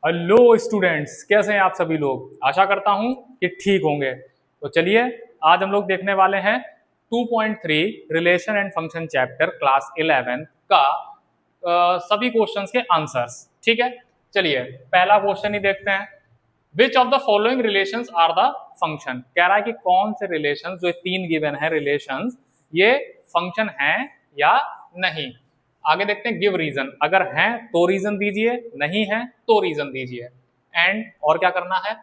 Hello students, कैसे हैं आप सभी लोग। आशा करता हूं कि ठीक होंगे। तो चलिए, आज हम लोग देखने वाले हैं 2.3 relation and function chapter class 11 का सभी क्वेश्चंस के आंसर्स। ठीक है, चलिए पहला क्वेश्चन ही देखते हैं। Which of the following relations are the function. कह रहा है कि कौन से रिलेशंस, जो तीन गिवन है रिलेशंस, ये फंक्शन हैं या नहीं। आगे देखते हैं गिव रीजन, अगर हैं तो रीजन दीजिए, नहीं है तो रीजन दीजिए। एंड और क्या करना है,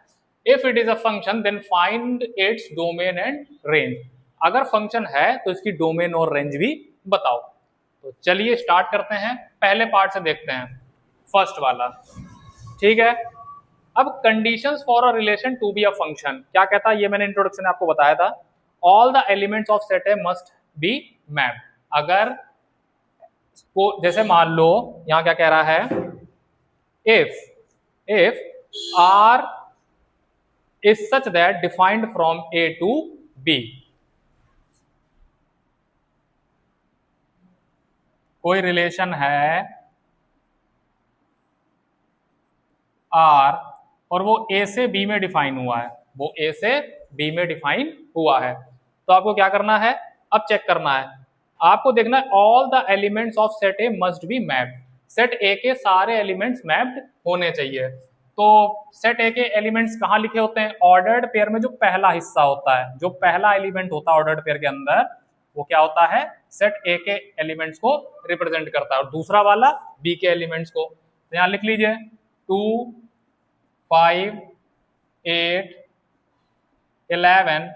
if it is a function then find its domain and range. अगर फंक्शन है तो इसकी डोमेन और रेंज भी बताओ। तो चलिए स्टार्ट करते हैं, पहले पार्ट से देखते हैं, फर्स्ट वाला। ठीक है, अब conditions for a relation to be a function क्या कहता है, ये मैंने इंट्रोडक्शन में आपको बताया था। All the elements of set A must be mapped. अगर को जैसे मान लो यहां क्या कह रहा है, if R is such that defined from A to B. कोई रिलेशन है आर और वो ए से बी में डिफाइन हुआ है, वो ए से बी में डिफाइन हुआ है, तो आपको क्या करना है, अब चेक करना है। आपको देखना है all the elements of set A must be mapped. Set ए के सारे एलिमेंट्स मैप्ड होने चाहिए। तो सेट ए के एलिमेंट्स कहाँ लिखे होते हैं, ऑर्डर्ड पेयर में जो पहला हिस्सा होता है, जो पहला एलिमेंट होता है ऑर्डर्ड पेयर के अंदर, वो क्या होता है, सेट ए के एलिमेंट्स को रिप्रेजेंट करता है, और दूसरा वाला बी के एलिमेंट्स को। तो यहां लिख लीजिए 2, 5, 8, 11,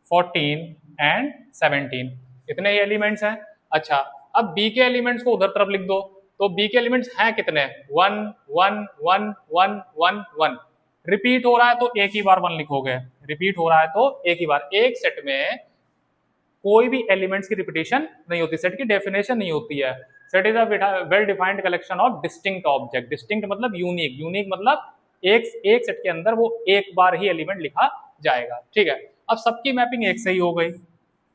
14 एंड 17, इतने ही एलिमेंट्स हैं। अच्छा, अब बी के एलिमेंट्स को उधर तरफ लिख दो। तो बी के एलिमेंट्स हैं कितने, 1 1 1 1 1 1। रिपीट हो रहा है तो एक ही बार 1 लिखोगे, रिपीट हो रहा है तो एक ही बार। एक सेट में कोई भी एलिमेंट्स की रिपीटेशन नहीं होती, सेट की डेफिनेशन नहीं होती है। Set is a well defined collection of distinct object. Distinct मतलब यूनिक, यूनिक मतलब एक सेट के अंदर वो एक बार ही एलिमेंट लिखा जाएगा। ठीक है, अब सबकी मैपिंग एक से ही हो गई,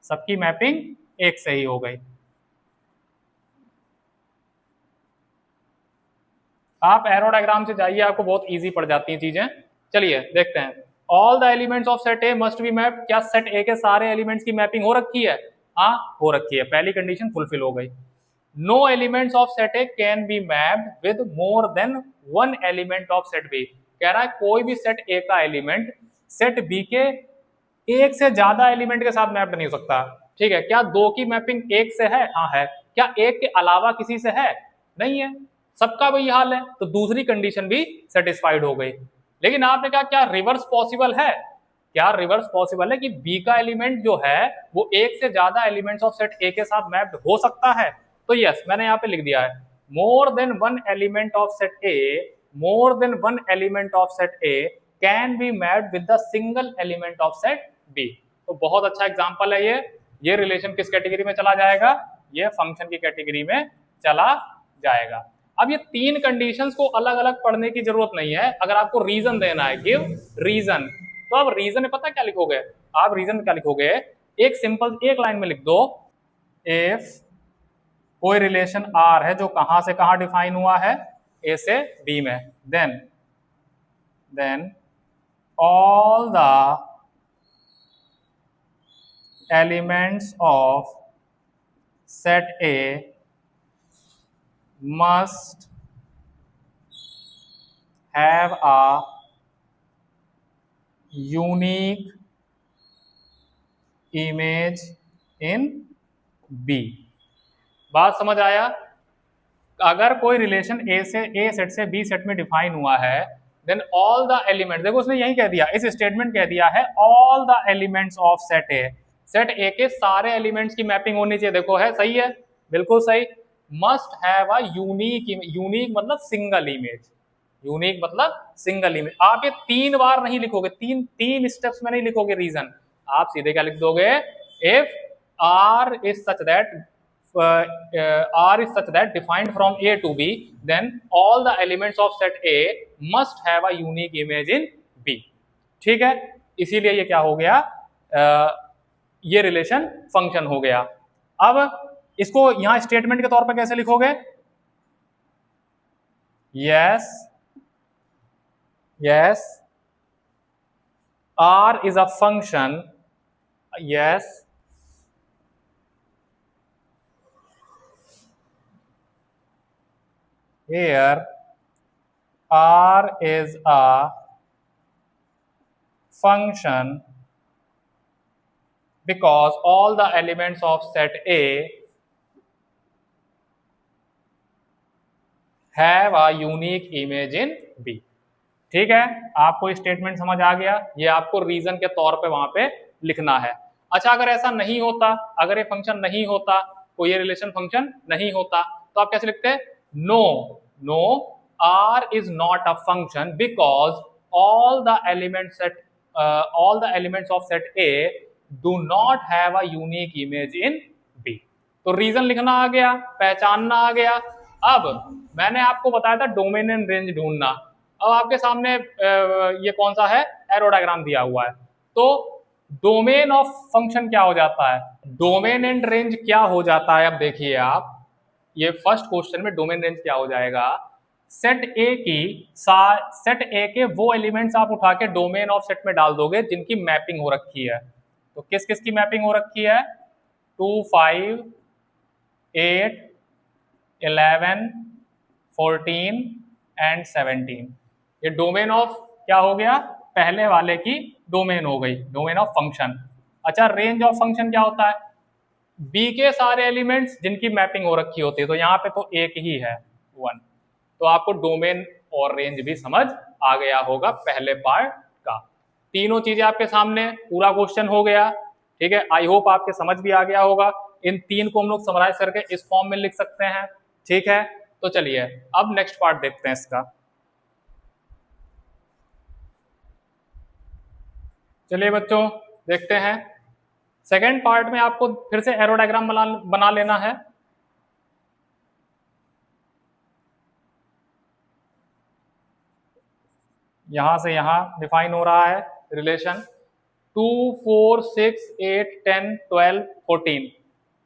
सबकी मैपिंग एक से ही हो गई। आप एरो डायग्राम से जाइए, आपको बहुत इजी पड़ जाती हैं चीजें। चलिए देखते हैं, all the elements of set A must be map. क्या सेट ए के सारे एलिमेंट्स की मैपिंग हो रखी है, हाँ हो रखी है, पहली कंडीशन फुलफिल हो गई। No elements of set A can be mapped with more than one element of set B. कह रहा है कोई भी सेट ए का एलिमेंट सेट बी के एक से ज्यादा एलिमेंट के साथ मैप्ड नहीं हो सकता। ठीक है, क्या दो की मैपिंग एक से है, हाँ है। क्या एक के अलावा किसी से है, नहीं है, सबका वही हाल है, तो दूसरी कंडीशन भी सेटिस्फाइड हो गई। लेकिन आपने कहा क्या रिवर्स पॉसिबल है, क्या रिवर्स पॉसिबल है कि बी का एलिमेंट जो है वो एक से ज्यादा एलिमेंट्स ऑफ सेट ए के साथ मैप्ड हो सकता है। तो यस, मैंने यहाँ पे लिख दिया है more than one element of set A, more than one element of set A can be mapped with the single element of set B. तो बहुत अच्छा एग्जांपल है ये रिलेशन किस कैटेगरी में चला जाएगा, ये फंक्शन की कैटेगरी में चला जाएगा। अब ये तीन कंडीशंस को अलग अलग पढ़ने की जरूरत नहीं है, अगर आपको रीजन देना है, गिव रीजन, तो आप रीजन में पता क्या लिखोगे, आप रीजन में क्या लिखोगे, एक सिंपल एक लाइन में लिख दो, इफ कोई रिलेशन आर है जो कहां से कहां डिफाइन हुआ है, ए से बी में, then all the elements of set A must have a unique image in B। बात समझ आया। अगर कोई रिलेशन ए सेट से बी सेट में डिफाइन हुआ है, देन ऑल द एलिमेंट्स, देखो उसने यही कह दिया, इस स्टेटमेंट कह दिया है all the elements of set A, set ए के सारे एलिमेंट्स की मैपिंग होनी चाहिए। देखो है सही है, बिल्कुल सही। Must have a unique, unique मतलब सिंगल इमेज, यूनिक मतलब सिंगल इमेज। आप ये 3 बार नहीं लिखोगे, तीन स्टेप्स में नहीं लिखोगे रीजन, आप सीधे क्या लिख दोगे, if R is such that R is such that defined from A to B, then all the elements of set A must have a unique image in B। ठीक है, इसीलिए ये क्या हो गया, ये रिलेशन फंक्शन हो गया। अब इसको यहां स्टेटमेंट के तौर पर कैसे लिखोगे, yes yes, R is a function, yes, here R is a function because all the elements of set A have a unique image in B. ठीक है, आपको स्टेटमेंट समझ आ गया, ये आपको रीजन के तौर पे वहां पे लिखना है। अच्छा, अगर ऐसा नहीं होता, अगर ये फंक्शन नहीं होता, कोई ये रिलेशन फंक्शन नहीं होता, तो आप कैसे लिखते हैं? No, no, R is not a function because all the elements of set A do not have a unique image in B. तो रीजन लिखना आ गया, पहचानना आ गया। अब मैंने आपको बताया था डोमेन एंड रेंज ढूंढना। अब आपके सामने ये कौन सा है? एरो डायग्राम दिया हुआ है। तो डोमेन ऑफ फंक्शन क्या हो जाता है, डोमेन एंड रेंज क्या हो जाता है? अब देखिए आप, ये फर्स्ट क्वेश्चन में डोमेन रेंज क्या हो जाएगा? सेट ए के वो एलिमेंट्स आप उठा के डोमेन ऑफ सेट में डाल दोगे जिनकी मैपिंग हो रखी है। तो किस किस की मैपिंग हो रखी है? 2, 5, 8, 11, 14 एंड 17। ये डोमेन ऑफ क्या हो गया? पहले वाले की डोमेन हो गई, डोमेन ऑफ फंक्शन। अच्छा, रेंज ऑफ फंक्शन क्या होता है? बी के सारे एलिमेंट्स जिनकी मैपिंग हो रखी होती है। तो यहाँ पे तो एक ही है, 1। तो आपको डोमेन और रेंज भी समझ आ गया होगा पहले पार्ट का। तीनों चीजें आपके सामने, पूरा क्वेश्चन हो गया। ठीक है, आई होप आपके समझ भी आ गया होगा। इन तीन को हम लोग समराइज करके इस फॉर्म में लिख सकते हैं। ठीक है, तो चलिए अब नेक्स्ट पार्ट देखते हैं इसका। चलिए बच्चों देखते हैं। सेकेंड पार्ट में आपको फिर से एरो डायग्राम बना लेना है। यहां से यहां डिफाइन हो रहा है रिलेशन 2, 4, 6, 8, 10, 12, 14।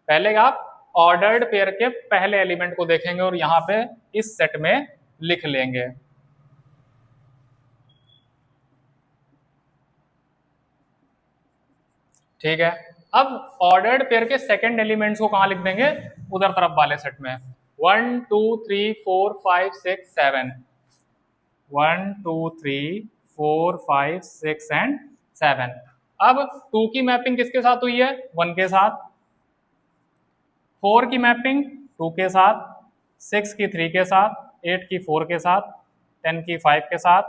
पहले आप ऑर्डर्ड पेयर के पहले एलिमेंट को देखेंगे और यहां पे इस सेट में लिख लेंगे। ठीक है, अब ऑर्डर्ड पेयर के सेकंड एलिमेंट्स को कहां लिख देंगे? उधर तरफ वाले सेट में। 1, 2, 3, 4, 5, 6, 7। 1, 2, 3, 4, 5, 6 एंड 7। अब 2 की मैपिंग किसके साथ हुई है? 1 के साथ। 4 की मैपिंग 2 के साथ, 6 की 3 के साथ, 8 की 4 के साथ, 10 की 5 के साथ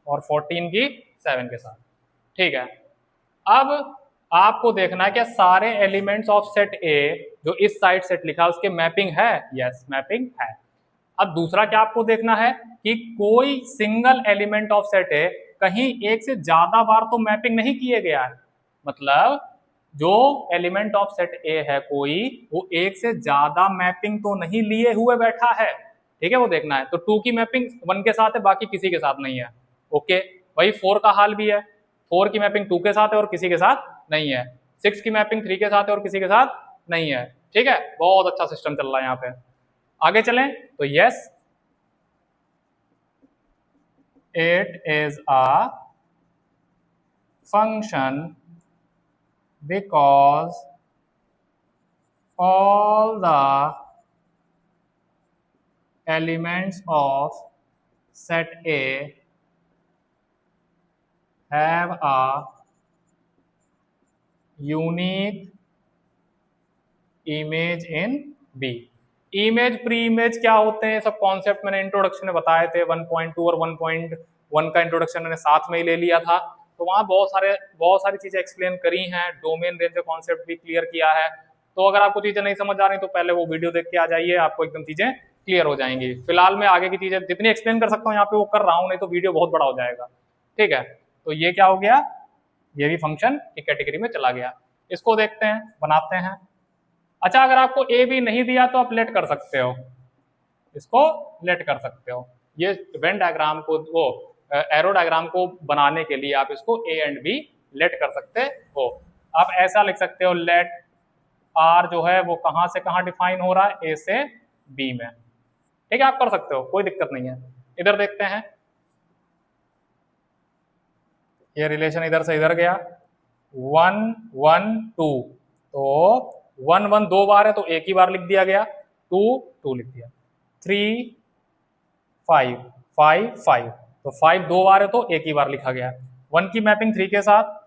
और 14 की 7 के साथ। ठीक है, अब आपको देखना है कि सारे एलिमेंट्स ऑफ सेट ए जो इस साइड सेट लिखा है उसके मैपिंग है? यस, मैपिंग है। अब दूसरा क्या आपको देखना है कि कोई सिंगल एलिमेंट ऑफ सेट ए कहीं एक से ज्यादा बार तो मैपिंग नहीं किए गया है। मतलब जो एलिमेंट ऑफ सेट ए है कोई, वो एक से ज्यादा मैपिंग तो नहीं लिए हुए बैठा है। ठीक है, वो देखना है। तो 2 की मैपिंग 1 के साथ है, बाकी किसी के साथ नहीं है। ओके, वही 4 का हाल भी है। 4 की मैपिंग 2 के साथ है और किसी के साथ नहीं है। 6 की मैपिंग 3 के साथ है और किसी के साथ नहीं है। ठीक है, बहुत अच्छा सिस्टम चल रहा है यहाँ पे। आगे चलें तो yes, it is a function because all the elements of set A have a unique image in B। Image, pre image क्या होते हैं, सब कॉन्सेप्ट मैंने इंट्रोडक्शन में बताए थे। 1.2 और 1.1 का इंट्रोडक्शन मैंने साथ में ही ले लिया था। तो वहाँ बहुत सारी चीजें एक्सप्लेन करी हैं, डोमेन रेंज का कॉन्सेप्ट भी क्लियर किया है। तो अगर आपको चीजें नहीं समझ आ रही तो पहले वो वीडियो देख के आ जाइए, आपको एकदम चीजें क्लियर हो जाएंगी। फिलहाल मैं आगे की चीजें जितनी एक्सप्लेन कर सकता हूँ यहाँ पे वो कर रहा हूँ, नहीं तो वीडियो बहुत बड़ा हो जाएगा। ठीक है, तो ये क्या हो गया? ये भी फंक्शन की कैटेगरी में चला गया। इसको देखते हैं, बनाते हैं। अच्छा, अगर आपको ए बी नहीं दिया तो आप लेट कर सकते हो, इसको लेट कर सकते हो। ये वेन डायग्राम को, वो एरो डायग्राम को बनाने के लिए आप इसको ए एंड बी लेट कर सकते हो। आप ऐसा लिख सकते हो, लेट आर जो है वो कहां से कहां डिफाइन हो रहा है? ए से बी में। ठीक है, आप कर सकते हो, कोई दिक्कत नहीं है। इधर देखते हैं, ये रिलेशन इधर से इधर गया, 1 1 2, तो 1 1 दो बार है तो एक ही बार लिख दिया गया, 2 2 लिख दिया, 3 5 5 5, तो 5 दो बार है तो एक ही बार लिखा गया, 1 की मैपिंग 3 के साथ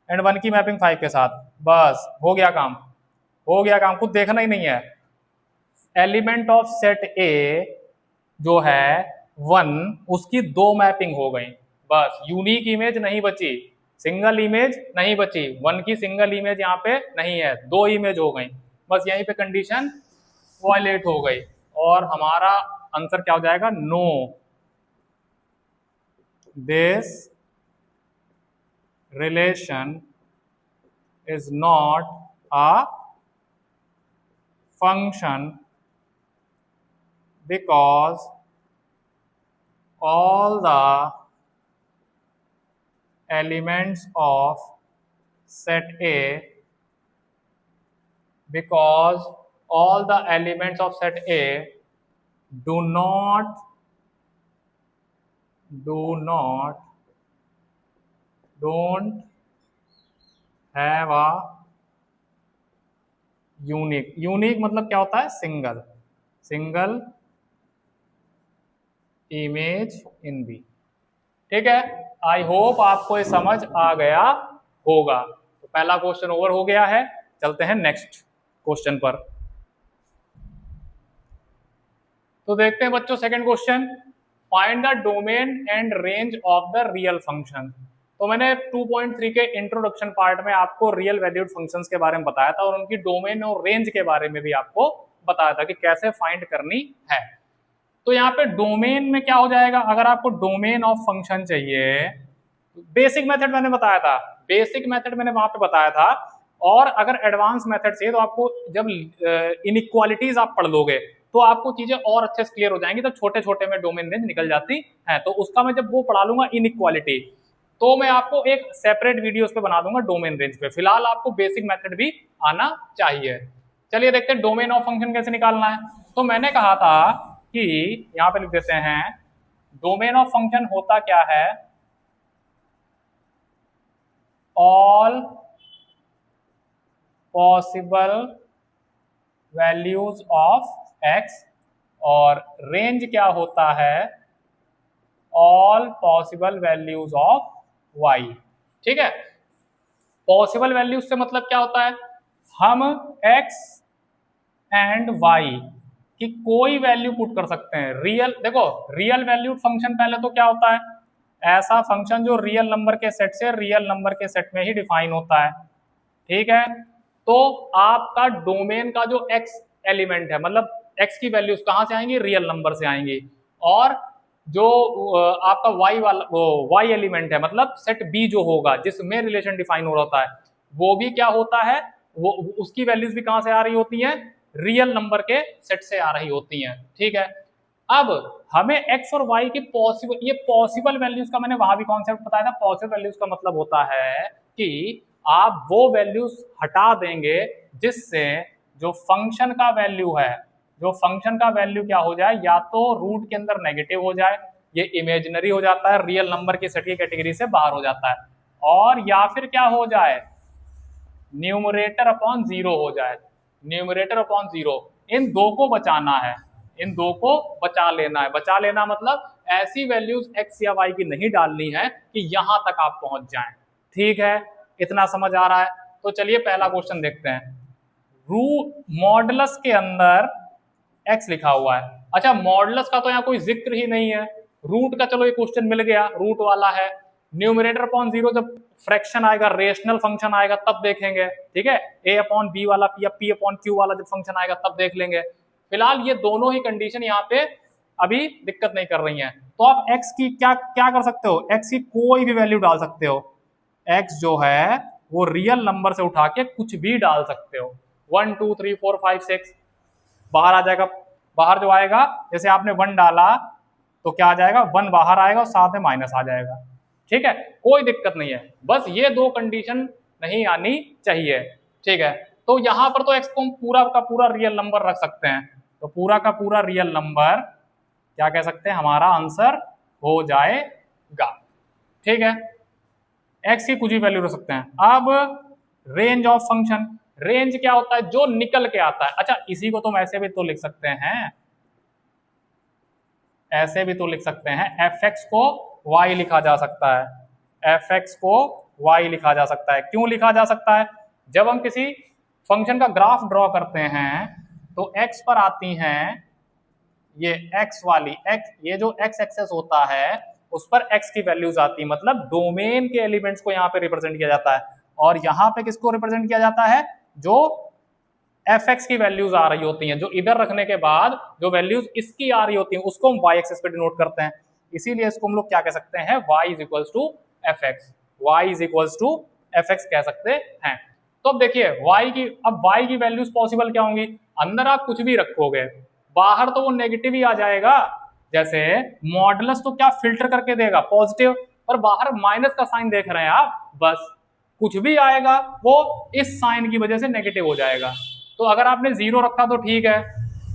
एंड 1 की मैपिंग 5 के साथ, बस हो गया काम, हो गया काम, कुछ देखना ही नहीं है। एलिमेंट ऑफ सेट ए जो है 1, उसकी दो मैपिंग हो गई, बस यूनिक इमेज नहीं बची, सिंगल इमेज नहीं बची, 1 की सिंगल इमेज यहाँ पे नहीं है, दो इमेज हो गई, बस यहीं पे कंडीशन वायलेट हो गई और हमारा आंसर क्या हो जाएगा, no, this relation is not a function because all the elements of set A do not don't have a unique मतलब क्या होता है, सिंगल इमेज इन बी। ठीक है, आई होप आपको ये समझ आ गया होगा। तो पहला क्वेश्चन ओवर हो गया है, चलते हैं नेक्स्ट क्वेश्चन पर। तो देखते हैं बच्चों second question, find the domain and range of the real function. तो मैंने 2.3 के इंट्रोडक्शन पार्ट में आपको रियल वैल्यूड फंक्शंस के बारे में बताया था और उनकी डोमेन और रेंज के बारे में भी आपको बताया था कि कैसे फाइंड करनी है। तो यहाँ पे डोमेन में क्या हो जाएगा, अगर आपको डोमेन ऑफ फंक्शन चाहिए, बेसिक मेथड मैंने बताया था, बेसिक मेथड मैंने वहां पे बताया था, और अगर एडवांस मेथड चाहिए तो आपको जब इनइक्वालिटीज आप पढ़ लोगे तो आपको चीजें और अच्छे से क्लियर हो जाएंगी, तो छोटे छोटे में डोमेन रेंज निकल जाती है। तो उसका मैं जब वो पढ़ा लूंगा इनइक्वालिटी, तो मैं आपको एक सेपरेट वीडियोस पे बना दूंगा डोमेन रेंज पे। फिलहाल आपको बेसिक मेथड भी आना चाहिए। चलिए देखते हैं डोमेन ऑफ फंक्शन कैसे निकालना है। तो मैंने कहा था कि यहां पे लिख देते हैं, डोमेन ऑफ फंक्शन होता क्या है, all possible values of x, और रेंज क्या होता है, all possible values of y। ठीक है, पॉसिबल वैल्यूज से मतलब क्या होता है, हम x एंड y की कोई वैल्यू पुट कर सकते हैं। रियल, देखो रियल वैल्यूड फंक्शन पहले तो क्या होता है, ऐसा फंक्शन जो रियल नंबर के सेट से रियल नंबर के सेट में ही डिफाइन होता है। ठीक है, तो आपका डोमेन का जो x एलिमेंट है, मतलब x की वैल्यूज कहां से आएंगी, रियल नंबर से आएंगी, और जो आपका y वाला y एलिमेंट है, मतलब सेट b जो होगा जिसमें रिलेशन डिफाइन हो रहा होता है, वो भी क्या होता है, वो उसकी वैल्यूज भी कहां से आ रही होती हैं, रियल नंबर के सेट से आ रही होती हैं। ठीक है, अब हमें x और y की पॉसिबल, ये पॉसिबल वैल्यूज का मैंने वहां भी कॉन्सेप्ट बताया था। पॉसिबल वैल्यूज का मतलब होता है कि आप वो वैल्यूज हटा देंगे जिससे जो फंक्शन का वैल्यू है, जो फंक्शन का वैल्यू क्या हो जाए, या तो रूट के अंदर नेगेटिव हो जाए, ये इमेजिनरी हो जाता है, रियल नंबर की सेट की कैटेगरी से बाहर हो जाता है, और या फिर क्या हो जाए, न्यूमरेटर अपॉन जीरो हो जाए, न्यूमरेटर अपॉन जीरो। इन दो को बचाना है, इन दो को बचा लेना है। बचा लेना मतलब ऐसी वैल्यूज x या y की नहीं डालनी है कि यहां तक आप पहुंच जाएं। ठीक है, इतना समझ आ रहा है। तो चलिए पहला क्वेश्चन देखते हैं। मॉडुलस के अंदर x लिखा हुआ है। अच्छा, मॉडुलस का तो यहाँ कोई जिक्र ही नहीं है। रूट का चलो ये क्वेश्चन मिल गया, रूट वाला है। न्यूमरेटर अपॉन जीरो जब फ्रैक्शन आएगा, रेशनल फंक्शन आएगा तब देखेंगे। ठीक है, a अपॉन बी वाला या p अपॉन क्यू वाला जब फंक्शन आएगा तब देख लेंगे। फिलहाल ये दोनों ही कंडीशन यहाँ पे अभी दिक्कत नहीं कर रही हैं। तो आप x की क्या क्या कर सकते हो, x की कोई भी वैल्यू डाल सकते हो। x जो है वो रियल नंबर से उठा के कुछ भी डाल सकते हो, 1 2 3 4 5 6 बाहर आ जाएगा। बाहर जो आएगा, जैसे आपने 1 डाला तो क्या आ जाएगा, 1 बाहर आएगा और साथ में माइनस आ जाएगा। ठीक है, कोई दिक्कत नहीं है, बस ये दो कंडीशन नहीं आनी चाहिए। ठीक है, तो यहां पर तो x को हम पूरा का पूरा रियल नंबर रख सकते हैं। तो पूरा का पूरा रियल नंबर क्या कह सकते हैं, हमारा आंसर हो जाएगा। ठीक है, x की कुछ भी वैल्यू रख सकते हैं। अब रेंज ऑफ फंक्शन, रेंज क्या होता है, जो निकल के आता है। अच्छा, इसी को तुम ऐसे भी तो लिख सकते हैं, ऐसे भी तो लिख सकते हैं, fx को y लिखा जा सकता है, fx को y लिखा जा सकता है। क्यों लिखा जा सकता है, जब हम किसी फंक्शन का ग्राफ ड्रॉ करते हैं तो x पर आती हैं ये x वाली x, ये जो x एक्सेस होता है उस पर x की वैल्यूज आती है, मतलब डोमेन के एलिमेंट्स को यहाँ पे रिप्रेजेंट किया जाता है। और यहाँ पे किसको रिप्रेजेंट किया जाता है, जो fx की वैल्यूज आ रही होती हैं, जो इधर रखने के बाद जो वैल्यूज इसकी आ रही होती हैं उसको हम y एक्सेस पे डिनोट करते हैं। इसीलिए इसको हम लोग क्या कह सकते हैं, y is equals to fx, y is equals to fx कह सकते हैं। तो अब देखिए y की, अब y की वैल्यूज पॉसिबल क्या होंगी, अंदर आप कुछ भी रखोगे, बाहर तो वो नेगेटिव ही आ जाएगा। जैसे मॉडुलस तो क्या फिल्टर करके देगा पॉजिटिव, और बाहर माइनस का साइन देख रहे हैं आप, बस कुछ भी आएगा वो इस साइन की वजह से नेगेटिव हो जाएगा। तो अगर आपने 0 रखा तो ठीक है,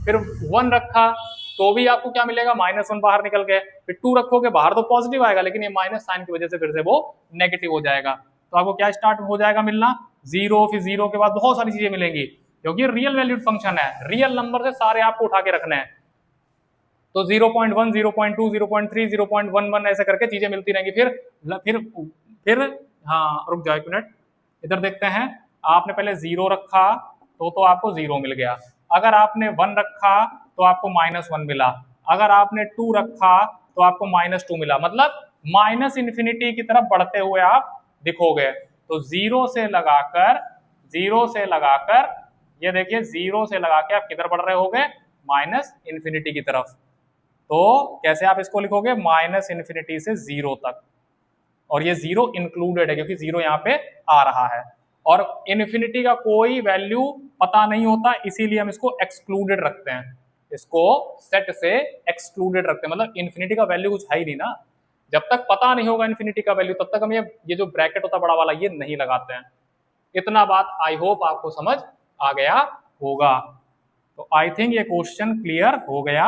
फिर 1 रखा तो भी आपको क्या मिलेगा, -1 बाहर निकल गए, फिर 2 रखोगे बाहर तो पॉजिटिव आएगा, लेकिन ये माइनस साइन की वजह से फिर से वो नेगेटिव हो जाएगा। तो आपको क्या स्टार्ट हो जाएगा मिलना, 0, फिर 0 के बाद बहुत सारी चीजें मिलेंगी, क्योंकि रियल वैल्यूड फंक्शन है, रियल नंबर से सारे आपको उठा के रखने हैं। तो 0.1, 0.2, 0.3, 0.11 ऐसे करके चीजें मिलती रहेंगी। फिर हाँ रुक जाओ एक मिनट, इधर देखते हैं। आपने पहले 0 रखा तो आपको 0 मिल गया, अगर आपने 1 रखा तो आपको -1 मिला, अगर आपने 2 रखा तो आपको -2 मिला, मतलब माइनस इन्फिनिटी की तरफ बढ़ते हुए आप दिखोगे। तो 0 से लगाकर ये देखिए 0 से लगा के आप किधर बढ़ रहे होगे, -इन्फिनिटी की तरफ। तो कैसे आप इसको लिखोगे, -इन्फिनिटी से 0 तक, और ये 0 इंक्लूडेड है क्योंकि 0 यहाँ पे आ रहा है, और इन्फिनिटी का कोई वैल्यू पता नहीं होता, इसीलिए हम इसको एक्सक्लूडेड रखते हैं, इसको सेट से एक्सक्लूडेड रखते हैं, मतलब इन्फिनिटी का वैल्यू कुछ है ही नहीं ना। जब तक पता नहीं होगा इन्फिनिटी का वैल्यू तब तक हम ये जो ब्रैकेट होता है बड़ा वाला ये नहीं लगाते हैं। इतना बात आई होप आपको समझ आ गया होगा। तो आई थिंक ये क्वेश्चन क्लियर हो गया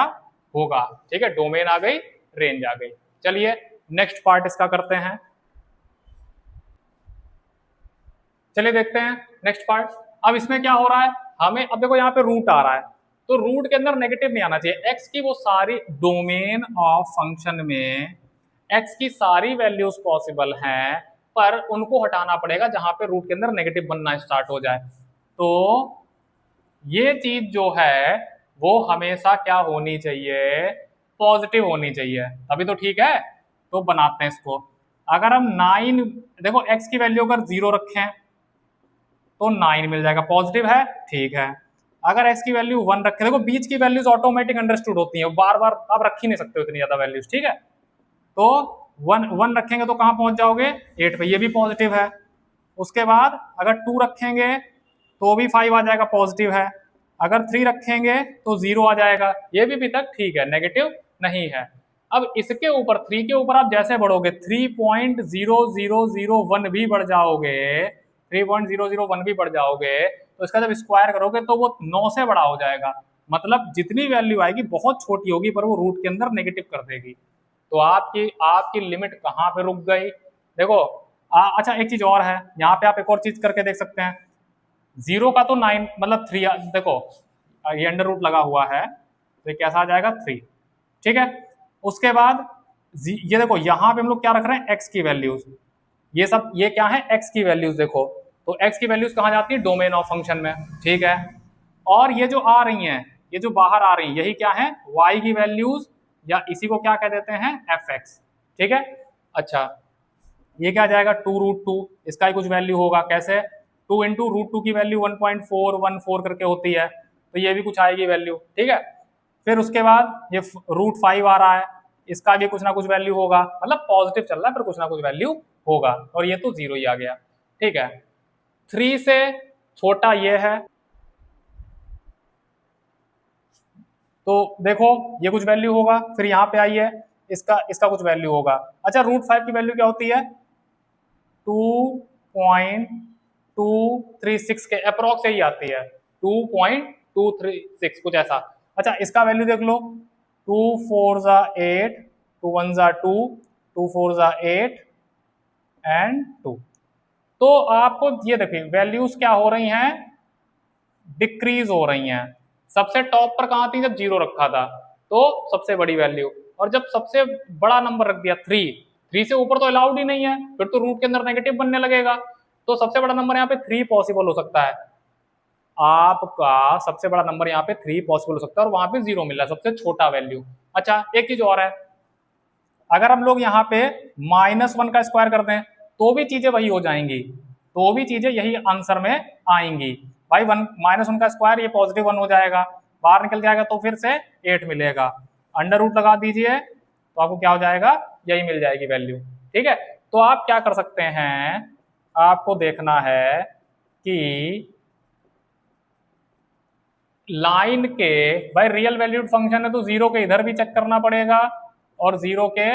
होगा। ठीक है, डोमेन आ गई, रेंज आ गई। चलिए नेक्स्ट पार्ट इसका करते हैं, चलिए देखते हैं नेक्स्ट पार्ट। अब इसमें क्या हो रहा है, हमें अब देखो यहाँ पे रूट आ रहा है, तो रूट के अंदर नेगेटिव नहीं आना चाहिए। एक्स की वो सारी डोमेन ऑफ फंक्शन में एक्स की सारी वैल्यूज पॉसिबल हैं, पर उनको हटाना पड़ेगा जहां पे रूट के अंदर नेगेटिव बनना स्टार्ट हो जाए। तो ये चीज जो है वो हमेशा क्या होनी चाहिए, पॉजिटिव होनी चाहिए, अभी तो ठीक है। तो बनाते हैं इसको, अगर हम 9, देखो x की वैल्यू अगर 0 रखें तो 9 मिल जाएगा, पॉजिटिव है, ठीक है। अगर x की वैल्यू 1 रखें, देखो बीच की वैल्यूज ऑटोमेटिक अंडरस्टूड होती हैं, बार बार आप रख ही नहीं सकते हो इतनी ज्यादा वैल्यूज, ठीक है। तो 1 रखेंगे तो कहां पहुंच जाओगे, 8 पे, ये भी पॉजिटिव है। उसके बाद अगर 2 रखेंगे तो भी 5 आ जाएगा, पॉजिटिव है। अगर 3 रखेंगे तो 0 आ जाएगा, ये भी अभी तक ठीक है, नेगेटिव नहीं है। अब इसके ऊपर 3 के ऊपर आप जैसे बढ़ोगे 3.0001 भी बढ़ जाओगे, 3.001 भी बढ़ जाओगे, तो इसका जब स्क्वायर करोगे तो वो 9 से बड़ा हो जाएगा, मतलब जितनी वैल्यू आएगी बहुत छोटी होगी पर वो रूट के अंदर नेगेटिव कर देगी। तो आपकी लिमिट कहाँ पे रुक गई, देखो अच्छा एक चीज और है, यहाँ पे आप एक और चीज करके देख सकते हैं। 0 का तो 9 मतलब 3, देखो ये अंडर रूट लगा हुआ है तो ये कैसा आ जाएगा 3, ठीक है। उसके बाद ये देखो यहाँ पे हम लोग क्या रख रहे हैं, x की वैल्यूज, ये सब ये क्या है, x की वैल्यूज, देखो तो x की वैल्यूज कहाँ जाती है, डोमेन ऑफ फंक्शन में, ठीक है। और ये जो आ रही हैं, ये जो बाहर आ रही हैं, यही क्या है, y की वैल्यूज, या इसी को क्या कह देते हैं, fx, ठीक है। अच्छा ये क्या जाएगा 2√2, इसका ही कुछ वैल्यू होगा, कैसे 2 इंटू √2 की वैल्यू 1.414 करके होती है, तो ये भी कुछ आएगी वैल्यू, ठीक है। फिर उसके बाद ये √5 आ रहा है, इसका भी कुछ ना कुछ वैल्यू होगा, मतलब पॉजिटिव चल रहा है पर कुछ ना कुछ वैल्यू होगा, और ये तो 0 ही आ गया, ठीक है। 3 से छोटा ये है, तो देखो ये कुछ वैल्यू होगा, फिर यहाँ पे आई है इसका कुछ वैल्यू होगा। अच्छा √5 की वैल्यू क्या होती है, 2.236 के अप्रोक्स ही आती है, 2.236 कुछ ऐसा। अच्छा इसका वैल्यू देख लो, 2 4 जा 8, 2 1 जा 2, 2 4 जा 8 एंड 2। तो आपको ये देखिए वैल्यूज क्या हो रही हैं, डिक्रीज हो रही हैं। सबसे टॉप पर कहां थी जब 0 रखा था, तो सबसे बड़ी वैल्यू, और जब सबसे बड़ा नंबर रख दिया 3, 3 से ऊपर तो अलाउड ही नहीं है, फिर तो रूट के अंदर नेगेटिव बनने लगेगा। तो सबसे बड़ा नंबर यहाँ पे 3 पॉसिबल हो सकता है, आपका सबसे बड़ा नंबर यहाँ पे 3 पॉसिबल हो सकता है, और वहां पे 0 मिल रहा है, सबसे छोटा वैल्यू। अच्छा एक चीज और है, अगर हम लोग यहाँ पे -1 का स्क्वायर कर दें तो भी चीजें वही हो जाएंगी, तो भी चीजें यही आंसर में आएंगी। भाई -1 का स्क्वायर ये +1 हो जाएगा, बाहर निकल जाएगा तो फिर से 8 मिलेगा, अंडर रूट लगा दीजिए तो आपको क्या हो जाएगा, यही मिल जाएगी वैल्यू। ठीक है, तो आप क्या कर सकते हैं, आपको देखना है कि लाइन के, भाई रियल वैल्यूड फंक्शन है तो 0 के इधर भी चेक करना पड़ेगा और 0 के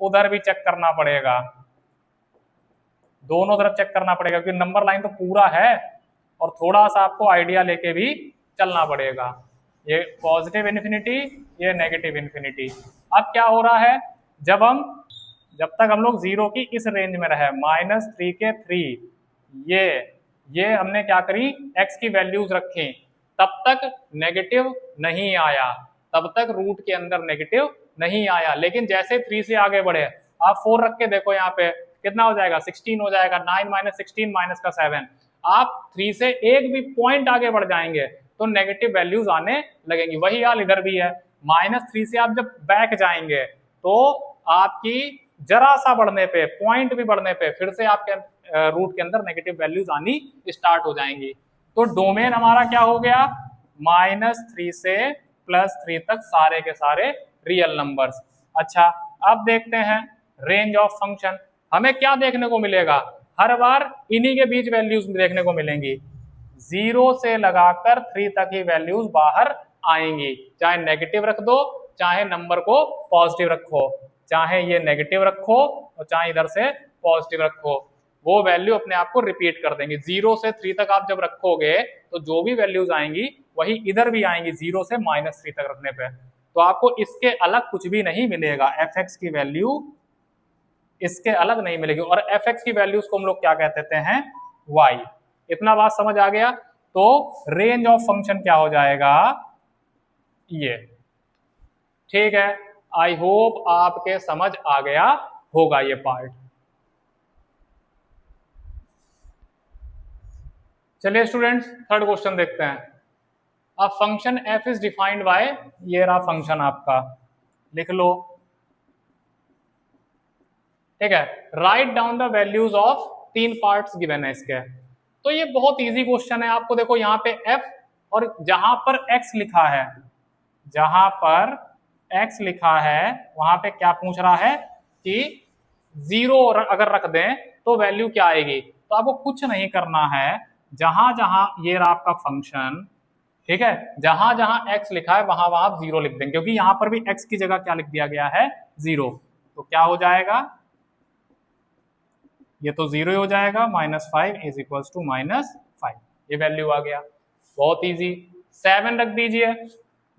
उधर भी चेक करना पड़ेगा, दोनों तरफ चेक करना पड़ेगा, क्योंकि नंबर लाइन तो पूरा है और थोड़ा सा आपको आइडिया लेके भी चलना पड़ेगा। ये पॉजिटिव इन्फिनिटी, ये नेगेटिव इन्फिनिटी। अब क्या हो रहा है, जब तक हम लोग 0 की इस रेंज में रहे, -3 के 3, ये हमने क्या करी, x की वैल्यूज रखी, तब तक नेगेटिव नहीं आया, तब तक रूट के अंदर नेगेटिव नहीं आया। लेकिन जैसे 3 से आगे बढ़े, आप 4 रख के देखो, यहाँ पे कितना हो जाएगा, 16 हो जाएगा, 9 - 16 माइनस का 7। आप 3 से एक भी पॉइंट आगे बढ़ जाएंगे तो नेगेटिव वैल्यूज आने लगेंगी। वही हाल इधर भी है, -3 से आप जब बैक जाएंगे तो आपकी जरा सा बढ़ने पे, पॉइंट भी बढ़ने पे, फिर से आपके रूट के अंदर नेगेटिव वैल्यूज आनी स्टार्ट हो जाएंगी। तो डोमेन हमारा क्या हो गया, -3 से +3 तक सारे के सारे रियल नंबर्स। अच्छा अब देखते हैं रेंज ऑफ फंक्शन, हमें क्या देखने को मिलेगा, हर बार इन्हीं के बीच वैल्यूज देखने को मिलेंगी, 0 से लगाकर 3 तक ही वैल्यूज बाहर आएंगी, चाहे नेगेटिव रख दो, चाहे नंबर को पॉजिटिव रखो, चाहे ये नेगेटिव रखो और चाहे इधर से पॉजिटिव रखो, वो वैल्यू अपने आप को रिपीट कर देंगे। 0 से 3 तक आप जब रखोगे तो जो भी वैल्यूज आएंगी वही इधर भी आएंगी, 0 से -3 तक रखने पे, तो आपको इसके अलग कुछ भी नहीं मिलेगा, fx की वैल्यू इसके अलग नहीं मिलेगी। और fx की वैल्यूज को हम लोग क्या कहते हैं, y। इतना बात समझ आ गया, तो रेंज ऑफ फंक्शन क्या हो जाएगा, ये। ठीक है, आई होप आपके समझ आ गया होगा ये पार्ट। चलिए स्टूडेंट्स थर्ड क्वेश्चन देखते हैं। A function f is defined by, ये रहा फंक्शन आपका, लिख लो। ठीक है, write down the values of, 3 parts given है इसके। तो ये बहुत इजी क्वेश्चन है, आपको देखो यहाँ पे f और जहां पर x लिखा है, जहां पर x लिखा है वहां पे क्या पूछ रहा है कि 0 अगर रख दें तो वैल्यू क्या आएगी। तो आपको कुछ नहीं करना है, जहां जहां ये रहा आपका फंक्शन, ठीक है, जहां जहां x लिखा है वहां वहां आप 0 लिख देंगे, क्योंकि यहां पर भी x की जगह क्या लिख दिया गया है, 0। तो क्या हो जाएगा, ये तो 0 ही हो जाएगा, -5 इज इक्वल टू -5, ये वैल्यू आ गया, बहुत इजी। 7 रख दीजिए,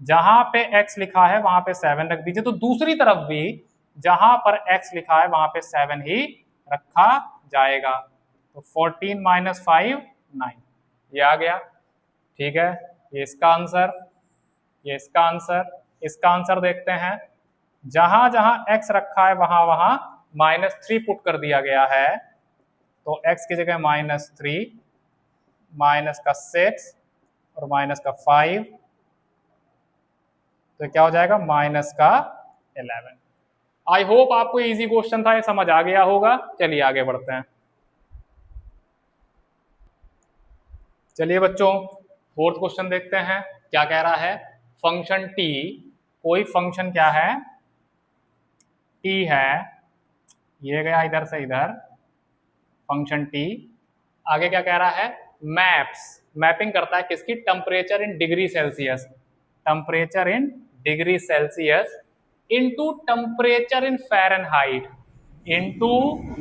जहां पे x लिखा है वहां पे 7 रख दीजिए, तो दूसरी तरफ भी जहां पर x लिखा है वहां पे 7 ही रखा जाएगा। तो 14 - 5 9, ये आ गया। ठीक है, ये इसका आंसर, ये इसका आंसर। इसका आंसर देखते हैं, जहां जहां x रखा है वहां वहां -3 पुट कर दिया गया है, तो x की जगह -3, माइनस का 6 और माइनस का 5, तो क्या हो जाएगा, माइनस का 11। आई होप आपको इजी क्वेश्चन था, ये समझ आ गया होगा। चलिए आगे बढ़ते हैं। चलिए बच्चों फोर्थ क्वेश्चन देखते हैं, क्या कह रहा है, फंक्शन t, कोई फंक्शन क्या है, t है, ये गया इधर से इधर, फंक्शन t। आगे क्या कह रहा है, मैप्स, मैपिंग करता है किसकी, temperature in degree Celsius, temperature in degree Celsius into temperature in Fahrenheit, into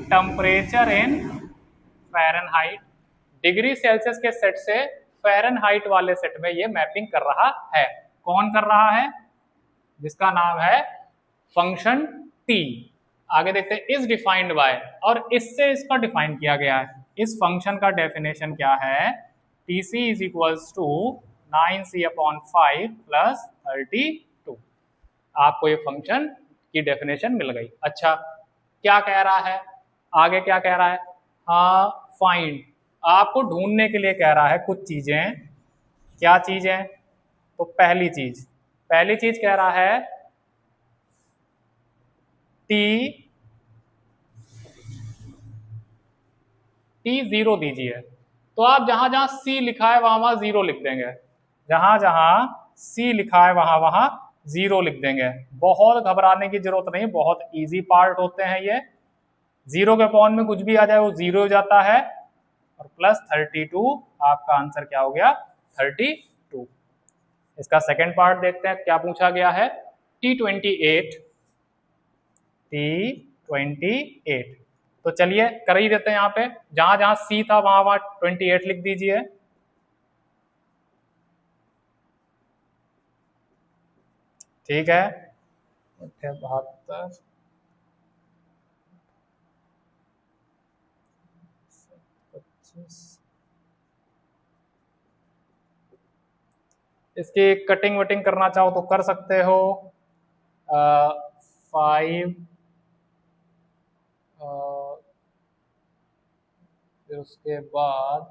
temperature in Fahrenheit. Degree Celsius के सेट से फ़ारेनहाइट वाले सेट में ये मैपिंग कर रहा है। कौन कर रहा है, जिसका नाम है फंक्शन टी। आगे देखते हैं इज डिफाइंड बाय, और इससे इसका डिफाइन किया गया है। इस फंक्शन का डेफिनेशन क्या है, T C is equals to 9c/5 plus 32। आपको ये फंक्शन की डेफिनेशन मिल गई। अच्छा, क्या कह रहा है आगे, क्या कह रहा है, हाँ फाइंड, आपको ढूंढने के लिए कह रहा है कुछ चीजें। क्या चीजें, तो पहली चीज कह रहा है टी 0 दीजिए। तो आप जहां जहां सी लिखा है वहां वहां 0 लिख देंगे, जहां जहां सी लिखा है वहां वहां 0 लिख देंगे। बहुत घबराने की जरूरत नहीं, बहुत इजी पार्ट होते हैं ये। 0 के अपॉन में कुछ भी आ जाए वो 0 हो जाता है, और प्लस 32 आपका आंसर क्या हो गया, 32। इसका सेकेंड पार्ट देखते हैं क्या पूछा गया है, T28। तो चलिए कर ही देते हैं, यहाँ पे जहां जहां सी था वहां वहां 28 लिख दीजिए। ठीक है, 72 25। इसकी कटिंग वटिंग करना चाहो तो कर सकते हो। 5 फिर उसके बाद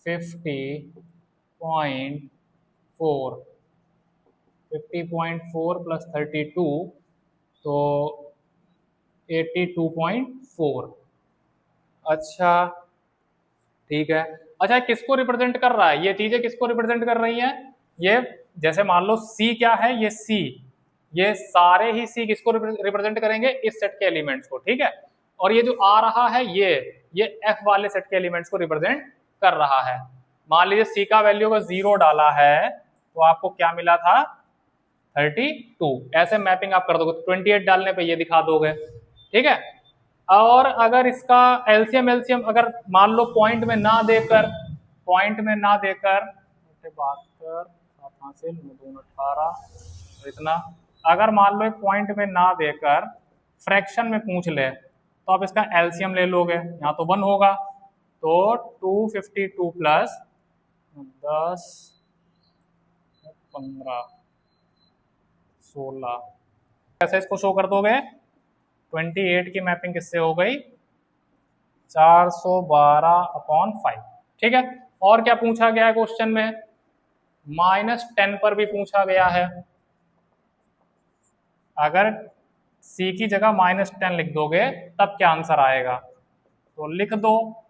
50.4 प्लस 32 तो 82.4। अच्छा ठीक है। अच्छा, किसको रिप्रेजेंट कर रहा है, ये चीजें किसको रिप्रेजेंट कर रही हैं, ये जैसे मान लो सी क्या है, ये सी, ये सारे ही सी किसको रिप्रेजेंट करेंगे, इस सेट के एलिमेंट्स को। ठीक है, और ये जो आ रहा है ये एफ वाले सेट के एलिमेंट्स को रिप्रेजेंट कर रहा है। मान लीजिए सी का वैल्यू अगर 0 डाला है तो आपको क्या मिला था, 32। ऐसे मैपिंग आप कर दोगे, 28 डालने पे ये दिखा दोगे। ठीक है, और अगर इसका एलसीएम अगर मान लो पॉइंट में ना देकर 72 से 18 इतना, अगर मान लो पॉइंट में ना देकर फ्रैक्शन में पूछ ले तो आप इसका एलसीएम ले लोगे, यहाँ तो 1 होगा, तो 252 प्लस 10 15 16 कैसे इसको शो कर दोगे, 28 की मैपिंग किससे हो गई, 412/5। ठीक है, और क्या पूछा गया है क्वेश्चन में, -10 पर भी पूछा गया है। अगर सी की जगह -10 लिख दोगे तब क्या आंसर आएगा, तो लिख दो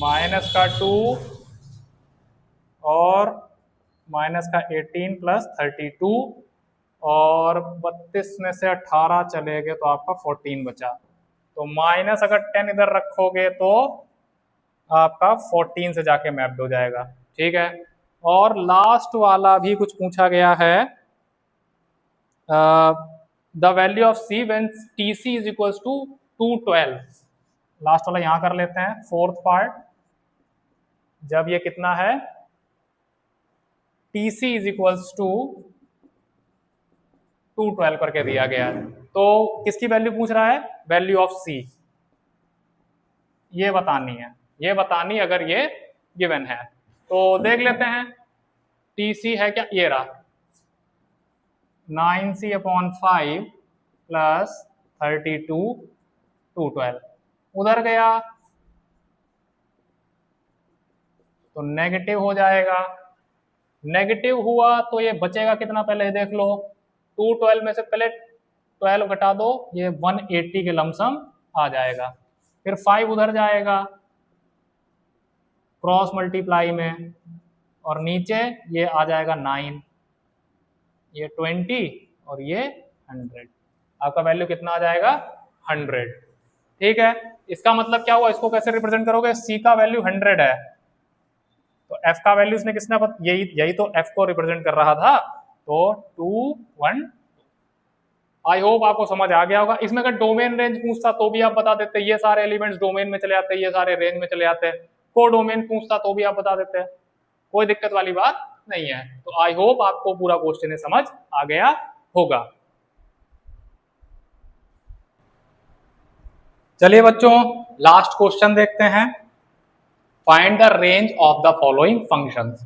-2 और -18 प्लस 32, और 32 में से 18 चले गए तो आपका 14 बचा। तो माइनस अगर 10 इधर रखोगे तो आपका 14 से जाके मैप्ड हो जाएगा। ठीक है, और लास्ट वाला भी कुछ पूछा गया है, the value of C when T C is equals to 212। Last वाला यहां कर लेते हैं, फोर्थ पार्ट, जब ये कितना है, T C is equals to 212 करके दिया गया है। तो किसकी वैल्यू पूछ रहा है, वैल्यू ऑफ सी, ये बतानी अगर ये गिवन है। तो देख लेते हैं, टी सी है क्या, ये रहा 9c/5 प्लस 32 212, उधर गया तो नेगेटिव हो जाएगा, नेगेटिव हुआ तो ये बचेगा कितना, पहले देख लो, 212 में से पहले 12 घटा दो, ये 180 के लमसम आ जाएगा। फिर 5 उधर जाएगा क्रॉस मल्टीप्लाई में, और नीचे ये आ जाएगा 9, ये 20 और ये 100, आपका वैल्यू कितना आ जाएगा, 100। ठीक है, इसका मतलब क्या हुआ, इसको कैसे रिप्रेजेंट करोगे, सी का वैल्यू 100 है तो एफ का वैल्यू इसने किसने यही तो एफ को रिप्रेजेंट कर रहा था, तो 2 1। आई होप आपको समझ आ गया होगा। इसमें अगर डोमेन रेंज पूछता तो भी आप बता देते, ये सारे एलिमेंट्स डोमेन में चले आते, ये सारे रेंज में चले आते। को डोमेन पूछता तो भी आप बता देते, कोई दिक्कत वाली बात नहीं है। तो आई होप आपको पूरा क्वेश्चन समझ आ गया होगा। चलिए बच्चों लास्ट क्वेश्चन देखते हैं। Find the range of the following functions.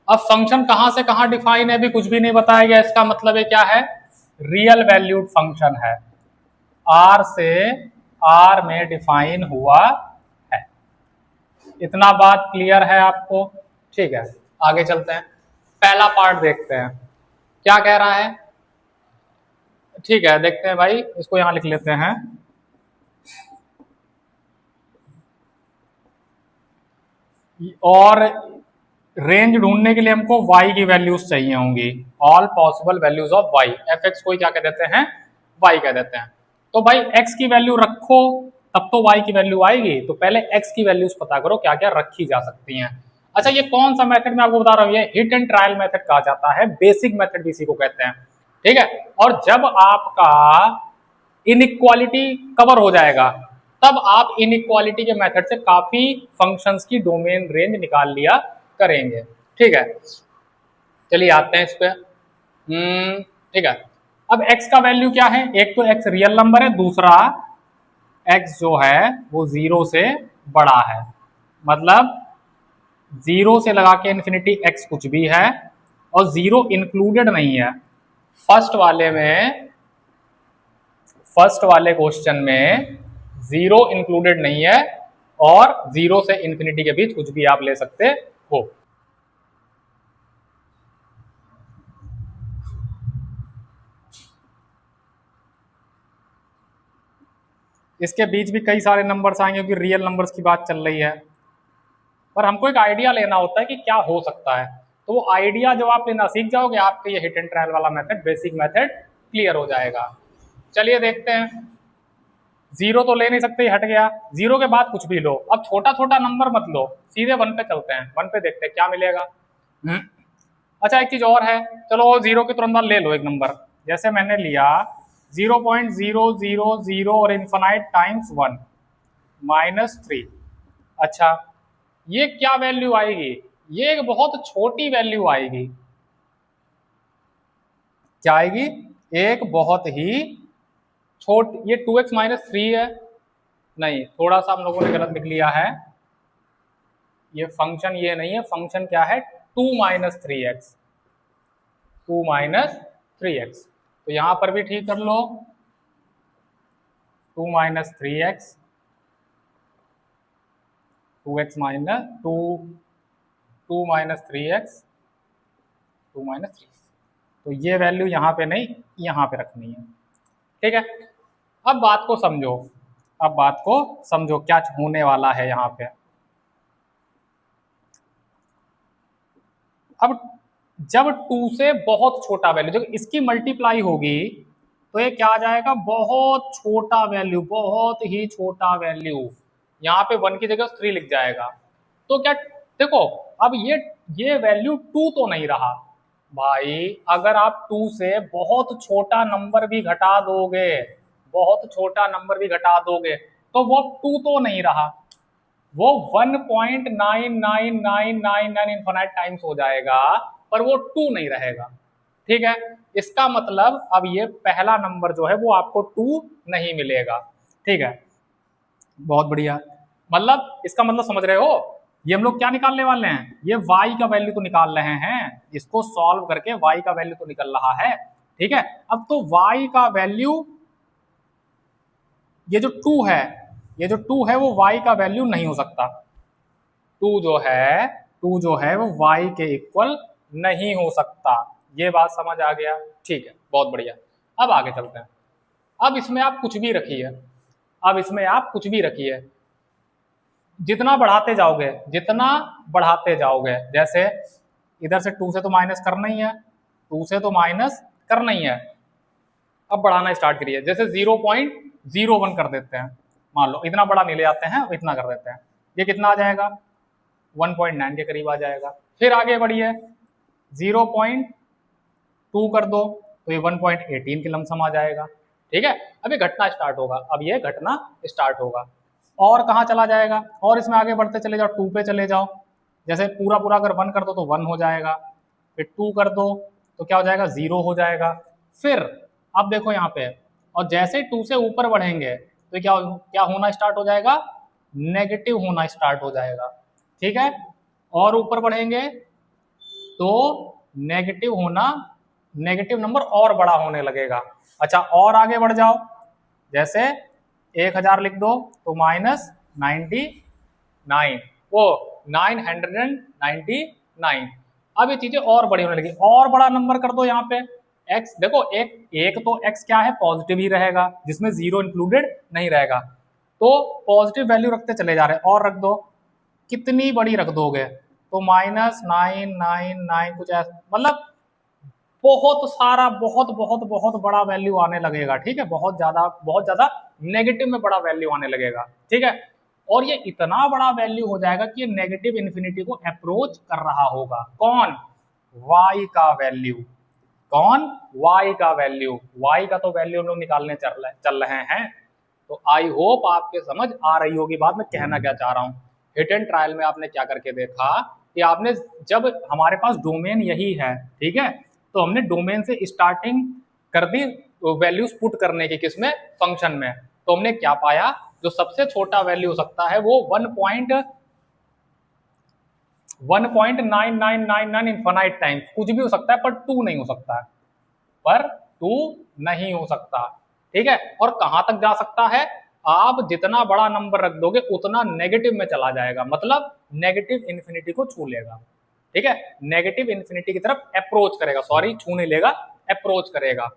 अब फंक्शन कहां से कहां डिफाइन है, अभी कुछ भी नहीं बताया गया। इसका मतलब है क्या है, रियल वैल्यूड फंक्शन है, आर से आर में डिफाइन हुआ है। इतना बात क्लियर है आपको? ठीक है, आगे चलते हैं, पहला पार्ट देखते हैं क्या कह रहा है। ठीक है, देखते हैं भाई, इसको यहां लिख लेते हैं। और रेंज ढूंढने के लिए हमको y की वैल्यूज चाहिए होंगी, all possible values of y। F x को क्या कह देते हैं, y कह देते हैं। तो भाई x की वैल्यू रखो तब तो y की वैल्यू आएगी। तो पहले x की वैल्यूज पता करो क्या क्या रखी जा सकती हैं। अच्छा, ये कौन सा मेथड मैं आपको बता रहा हूँ, ये हिट एंड ट्रायल मेथड कहा जाता है, बेसिक मेथड भी इसी को कहते हैं। ठीक है, और जब आपका इनइक्वालिटी कवर हो जाएगा तब आप इनइक्वालिटी के मेथड से काफी फंक्शंस की डोमेन रेंज निकाल लिया करेंगे। ठीक है, चलिए आते हैं इस पे। ठीक है, अब x का वैल्यू क्या है, एक तो x रियल नंबर है, दूसरा x जो है वो 0 से बड़ा है। मतलब 0 से लगा के इन्फिनिटी x कुछ भी है और 0 इंक्लूडेड नहीं है। फर्स्ट वाले क्वेश्चन में 0 इंक्लूडेड नहीं है और 0 से इन्फिनिटी के बीच कुछ भी आप ले सकते हो। इसके बीच भी कई सारे नंबर्स आएंगे क्योंकि रियल नंबर्स की बात चल रही है, पर हमको एक आइडिया लेना होता है कि क्या हो सकता है। तो वो आइडिया जब आप लेना सीख जाओगे आपके ये हिट एंड ट्रायल वाला मेथड, बेसिक मेथड क्लियर हो जाएगा। चलिए देखते हैं, 0 तो ले नहीं सकते, हट गया। 0 के बाद कुछ भी लो, अब छोटा छोटा नंबर मत लो, सीधे 1 पे चलते हैं। 1 पे देखते हैं क्या मिलेगा। अच्छा, एक चीज और है, चलो 0 के तुरंत बाद ले लो एक नंबर, जैसे मैंने लिया 0.000 और इन्फिनाइट टाइम्स 1 -3। अच्छा, ये क्या वैल्यू आएगी, ये एक बहुत छोटी वैल्यू आएगी। क्या आएगी, एक बहुत ही ये 2x -3 है, नहीं थोड़ा सा हम लोगों ने गलत लिख लिया है। ये फंक्शन ये नहीं है, फंक्शन क्या है 2 - 3x, 2 - 3x। तो यहां पर भी ठीक कर लो, 2 - 3x, 2x - 2 - 3x, 2 - 3x। तो ये वैल्यू यहाँ पे नहीं, यहाँ पे रखनी है। ठीक है, अब बात को समझो, अब बात को समझो क्या होने वाला है यहाँ पे। अब जब 2 से बहुत छोटा वैल्यू, जब इसकी मल्टीप्लाई होगी तो ये क्या आ जाएगा, बहुत छोटा वैल्यू, बहुत ही छोटा वैल्यू। यहाँ पे 1 की जगह 3 लिख जाएगा। तो क्या, देखो अब ये वैल्यू 2 तो नहीं रहा भाई। अगर आप 2 से बहुत छोटा नंबर भी घटा दोगे, बहुत छोटा नंबर भी घटा दोगे तो वो 2 तो नहीं रहा, वो 1.99999 इन्फिनाइट टाइम्स हो जाएगा, पर वो 2 नहीं रहेगा। ठीक है, इसका मतलब अब ये पहला नंबर जो है वो आपको 2 नहीं मिलेगा। ठीक है, बहुत बढ़िया। मतलब इसका मतलब समझ रहे हो, ये हम लोग क्या निकालने वाले हैं, ये y का वैल्यू तो निकाल रहे हैं, इसको सॉल्व करके y का वैल्यू तो निकल रहा है। ठीक है, अब तो y का वैल्यू, ये जो 2 है, ये जो 2 है वो y का वैल्यू नहीं हो सकता। 2 जो है वो y के इक्वल नहीं हो सकता। ये बात समझ आ गया? ठीक है, बहुत बढ़िया। अब आगे चलते हैं। अब इसमें आप कुछ भी रखिए, अब इसमें आप कुछ भी रखिए, जितना बढ़ाते जाओगे, जितना बढ़ाते जाओगे, जैसे इधर से 2 से तो माइनस करना ही है, 2 से तो माइनस करना ही है। अब बढ़ाना स्टार्ट करिए, जैसे 0.01 कर देते हैं, मान लो इतना बड़ा नहीं ले जाते हैं, इतना कर देते हैं, ये कितना आ जाएगा 1.9 के करीब आ जाएगा। फिर आगे बढ़िए, 0.2 कर दो तो ये 1.18 के लमसम आ जाएगा। ठीक है, अब ये घटना स्टार्ट होगा, अब ये घटना स्टार्ट होगा। और कहाँ चला जाएगा, और इसमें आगे बढ़ते चले जाओ, 2 पे चले जाओ, जैसे पूरा पूरा अगर 1 कर दो तो 1 हो जाएगा, फिर 2 कर दो तो क्या हो जाएगा, 0 हो जाएगा। फिर अब देखो यहाँ पे, और जैसे 2 से ऊपर बढ़ेंगे तो क्या क्या होना स्टार्ट हो जाएगा, नेगेटिव होना स्टार्ट हो जाएगा। ठीक है, और ऊपर बढ़ेंगे तो नेगेटिव होना, नेगेटिव नंबर और बड़ा होने लगेगा। अच्छा, और आगे बढ़ जाओ, जैसे 1000 लिख दो तो -99, वो 999। अब ये चीजें और बड़ी होने लगी, और बड़ा नंबर कर दो यहाँ पे x। देखो एक तो x क्या है, पॉजिटिव ही रहेगा, जिसमें 0 इंक्लूडेड नहीं रहेगा, तो पॉजिटिव वैल्यू रखते चले जा रहे हैं, और रख दो। कितनी बड़ी रख दोगे तो -999 कुछ ऐसा, मतलब बहुत सारा, बहुत बहुत बहुत बड़ा वैल्यू आने लगेगा। ठीक है, बहुत ज्यादा नेगेटिव में बड़ा वैल्यू आने लगेगा। ठीक है, और ये इतना बड़ा वैल्यू हो जाएगा कि ये नेगेटिव इन्फिनिटी को अप्रोच कर रहा होगा। कौन, y का वैल्यू। कौन, y का वैल्यू। y का तो वैल्यू हम लोग निकालने चल रहे हैं। तो आई होप आपके समझ आ रही होगी बात मैं कहना क्या चाह रहा हूँ। हिट एंड ट्रायल में आपने क्या करके देखा कि आपने, जब हमारे पास डोमेन यही है, ठीक है, तो हमने डोमेन से स्टार्टिंग कर दी वैल्यूज पुट करने की, किसमें, फंक्शन में। तो हमने क्या पाया, जो सबसे छोटा वैल्यू हो सकता है वो 1.9999 इन्फिनाइट टाइम्स, कुछ भी हो सकता है, पर 2 नहीं हो सकता है, पर 2 नहीं हो सकता। ठीक है, और कहां तक जा सकता है, आप जितना बड़ा नंबर रख दोगे उतना नेगेटिव में चला जाएगा, मतलब नेगेटिव इन्फिनिटी को छू लेगा। ठीक है, नेगेटिव इन्फिनिटी की तरफ अप्रोच करेगा, सॉरी छू नहीं लेगा, अप्रोच करेगा।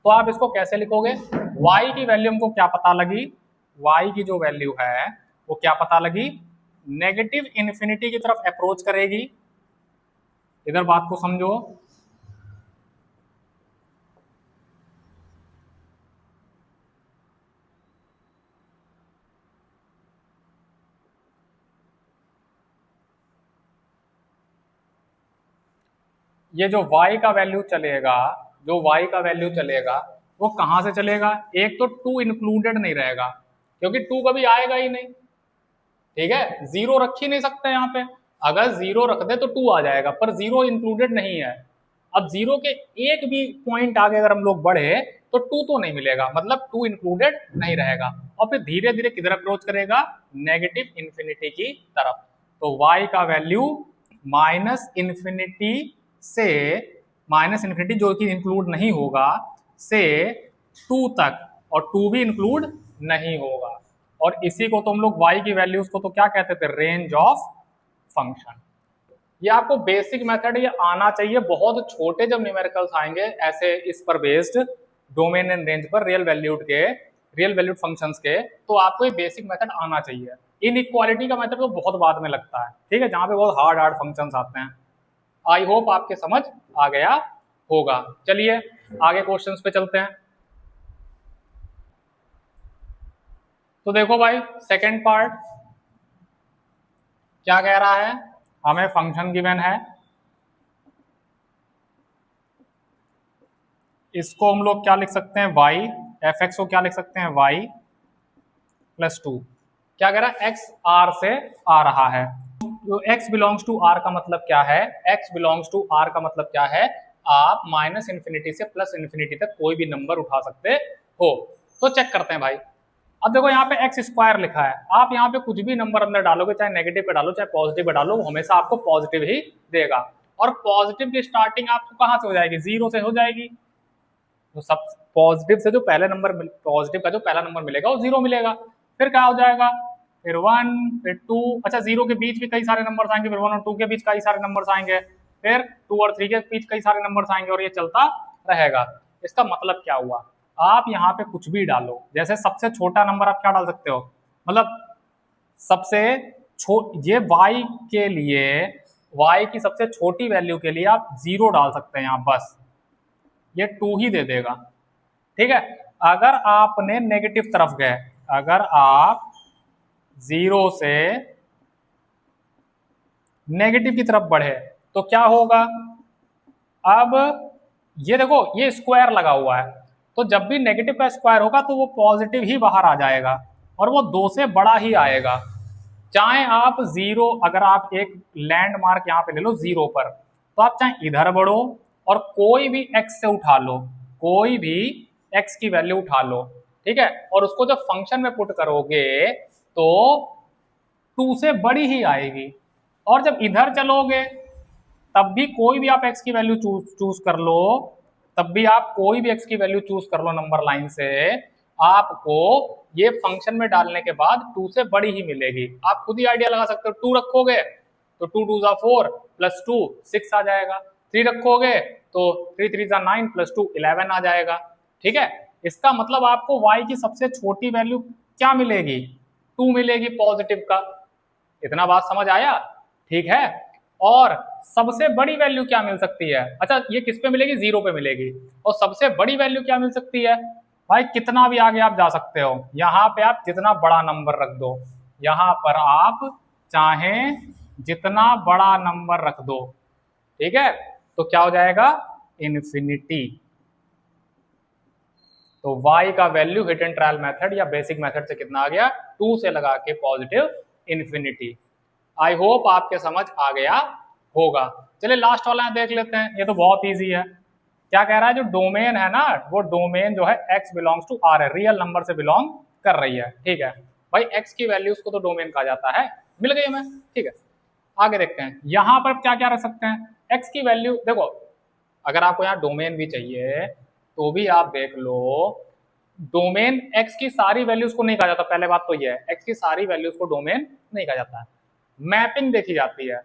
तो आप इसको कैसे लिखोगे, y की वैल्यू हमको क्या पता लगी, y की जो वैल्यू है वो क्या पता लगी, नेगेटिव इन्फिनिटी की तरफ अप्रोच करेगी। इधर बात को समझो, ये जो y का वैल्यू चलेगा, जो y का वैल्यू चलेगा वो कहां से चलेगा, एक तो 2 इंक्लूडेड नहीं रहेगा, क्योंकि 2 कभी आएगा ही नहीं। ठीक है, 0 रख ही नहीं सकते यहाँ पे, अगर 0 रख दे तो 2 आ जाएगा, पर 0 इंक्लूडेड नहीं है। अब 0 के एक भी पॉइंट आगे अगर हम लोग बढ़े तो 2 तो नहीं मिलेगा, मतलब 2 इंक्लूडेड नहीं रहेगा, और फिर धीरे धीरे किधर अप्रोच करेगा, नेगेटिव इन्फिनिटी की तरफ। तो y का वैल्यू -इन्फिनिटी से, -इन्फिनिटी जो कि इंक्लूड नहीं होगा, से 2 तक, और 2 भी इंक्लूड नहीं होगा। और इसी को तो हम लोग y की वैल्यूज को तो क्या कहते थे, रेंज ऑफ फंक्शन। ये आपको बेसिक मेथड ये आना चाहिए, बहुत छोटे जब न्यूमेरिकल्स आएंगे ऐसे इस पर बेस्ड, डोमेन एंड रेंज पर, रियल वैल्यूड फंक्शंस के, तो आपको ये बेसिक मेथड आना चाहिए। इनइक्वालिटी का मेथड तो बहुत बाद में लगता है, ठीक है, जहां पे बहुत हार्ड फंक्शंस आते हैं। आई होप आपके समझ आ गया होगा। चलिए आगे क्वेश्चंस पे चलते हैं। तो देखो भाई, सेकंड पार्ट क्या कह रहा है, हमें फंक्शन गिवन है, इसको हम लोग क्या लिख सकते हैं, y, fx को क्या लिख सकते हैं, y + 2। क्या कह रहा है, x r से आ रहा है, तो x बिलोंग्स टू r का मतलब क्या है, x बिलोंग्स टू r का मतलब क्या है, आप -इन्फिनिटी से +इन्फिनिटी तक कोई भी नंबर उठा सकते हो। तो चेक करते हैं भाई। अब देखो यहाँ पे x² लिखा है, आप यहाँ पे कुछ भी नंबर अंदर डालोगे, चाहे नेगेटिव पे डालो चाहे पॉजिटिव पे डालो, वो हमेशा आपको पॉजिटिव ही देगा। और पॉजिटिव की स्टार्टिंग आपको कहाँ से हो जाएगी, 0 से हो जाएगी। तो सब पॉजिटिव से जो पहले नंबर, पॉजिटिव का जो पहला नंबर मिलेगा वो 0 मिलेगा, फिर क्या हो जाएगा, फिर 1, फिर 2, अच्छा 0 के बीच भी कई सारे नंबर आएंगे, फिर 1 और 2 के बीच कई सारे नंबर आएंगे, फिर 2 और 3 के बीच कई सारे नंबर आएंगे, और ये चलता रहेगा। इसका मतलब क्या हुआ, आप यहाँ पे कुछ भी डालो, जैसे सबसे छोटा नंबर आप क्या डाल सकते हो, मतलब सबसे ये y के लिए, y की सबसे छोटी वैल्यू के लिए आप 0 डाल सकते हैं यहाँ, बस ये 2 ही दे देगा। ठीक है, अगर आपने नेगेटिव तरफ गए, अगर आप 0 से नेगेटिव की तरफ बढ़े तो क्या होगा, अब ये देखो ये स्क्वायर लगा हुआ है, तो जब भी नेगेटिव का स्क्वायर होगा तो वो पॉजिटिव ही बाहर आ जाएगा, और वो 2 से बड़ा ही आएगा। चाहे आप 0, अगर आप एक लैंडमार्क यहाँ पे ले लो 0 पर, तो आप चाहे इधर बढ़ो और कोई भी x से उठा लो, कोई भी x की वैल्यू उठा लो, ठीक है, और उसको जब फंक्शन में पुट करोगे तो 2 से बड़ी ही आएगी। और जब इधर चलोगे तब भी कोई भी आप x की वैल्यू चूज कर लो, तब भी आप कोई भी x की वैल्यू चूज कर लो नंबर लाइन से, आपको ये फंक्शन में डालने के बाद 2 से बड़ी ही मिलेगी। आप खुद ही आइडिया लगा सकते हो, 2 रखोगे तो 2 2 जा 4 प्लस 2 6 आ जाएगा, 3 रखोगे तो 3 3 जा 9 प्लस 2 11 आ जाएगा, ठीक है। इसका मतलब आपको y की सबसे छोटी वैल्यू क्या मिलेगी, 2 मिलेगी पॉजिटिव का। इतना बात समझ आया, ठीक है। और सबसे बड़ी वैल्यू क्या मिल सकती है, अच्छा ये किस पे मिलेगी, 0 पे मिलेगी। और सबसे बड़ी वैल्यू क्या मिल सकती है भाई, कितना भी आगे आप जा सकते हो, यहाँ पे आप जितना बड़ा नंबर रख दो, यहाँ पर आप चाहें जितना बड़ा नंबर रख दो, ठीक है, तो क्या हो जाएगा, इन्फिनिटी। तो y का value hit and trial method या बेसिक मेथड से कितना आ गया, 2 से लगा के पॉजिटिव इन्फिनिटी। आई होप आपके समझ आ गया होगा। चलिए लास्ट वाला देख लेते हैं, ये तो बहुत इजी है। क्या कह रहा है, जो डोमेन है ना, वो डोमेन जो है x बिलोंग्स टू r है, रियल नंबर से बिलोंग कर रही है, ठीक है भाई। x की वैल्यूज को तो डोमेन कहा जाता है, मिल गई हमें, ठीक है। आगे देखते हैं यहाँ पर क्या क्या रख सकते हैं, x की वैल्यू देखो, अगर आपको यहाँ डोमेन भी चाहिए तो भी आप देख लो, डोमेन x की सारी वैल्यूज को नहीं कहा जाता, पहले बात तो ये है, x की सारी वैल्यूज को डोमेन नहीं कहा जाता है। मैपिंग देखी जाती है,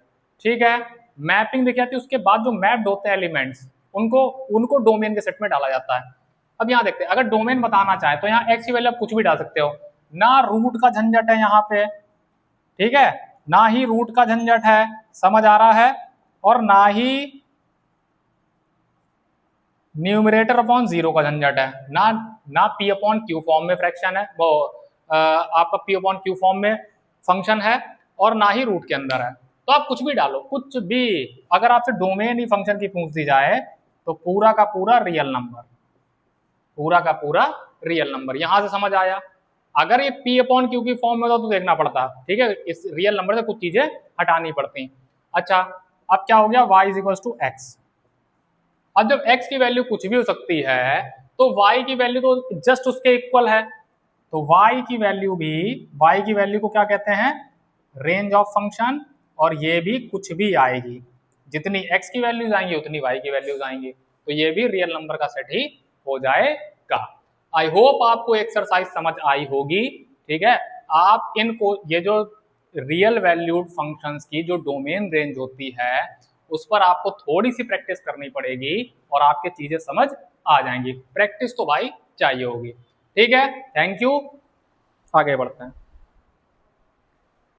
ठीक है, मैपिंग देखी जाती है, उसके बाद जो मैप्ड होते हैं एलिमेंट्स उनको डोमेन के सेट में डाला जाता है। अब यहाँ देखते हैं, अगर डोमेन बताना चाहे तो यहाँ x की वैल्यू आप कुछ भी डाल सकते हो, ना रूट का झंझट है यहाँ पे, ठीक है, ना ही रूट का झंझट है, समझ आ रहा है, और ना ही न्यूमरेटर अपॉन 0 का झंझट है, ना p अपॉन क्यू फॉर्म में फ्रैक्शन है, वो आपका p अपॉन क्यू फॉर्म में फंक्शन है, और ना ही रूट के अंदर है। तो आप कुछ भी डालो, कुछ भी, अगर आपसे डोमेन ही फंक्शन की पूछ दी जाए तो पूरा का पूरा रियल नंबर, पूरा का पूरा रियल नंबर। यहां से समझ आया, अगर ये p अपॉन क्यू की फॉर्म में होता तो देखना पड़ता, ठीक है, इस रियल नंबर से कुछ चीजें हटानी पड़ती। अच्छा अब क्या हो गया, y is equal to x. अब जब x की वैल्यू कुछ भी हो सकती है तो y की वैल्यू तो जस्ट उसके इक्वल है, तो y की वैल्यू को क्या कहते हैं, रेंज ऑफ फंक्शन, और ये भी कुछ भी आएगी, जितनी x की वैल्यूज आएंगी उतनी y की वैल्यूज आएंगी, तो ये भी रियल नंबर का सेट ही हो जाएगा। आई होप आपको एक्सरसाइज समझ आई होगी, ठीक है। आप इनको, ये जो रियल वैल्यूड फंक्शंस की जो डोमेन रेंज होती है उस पर आपको थोड़ी सी प्रैक्टिस करनी पड़ेगी और आपके चीजें समझ आ जाएंगी। प्रैक्टिस तो भाई चाहिए होगी, ठीक है। थैंक यू, आगे बढ़ते हैं।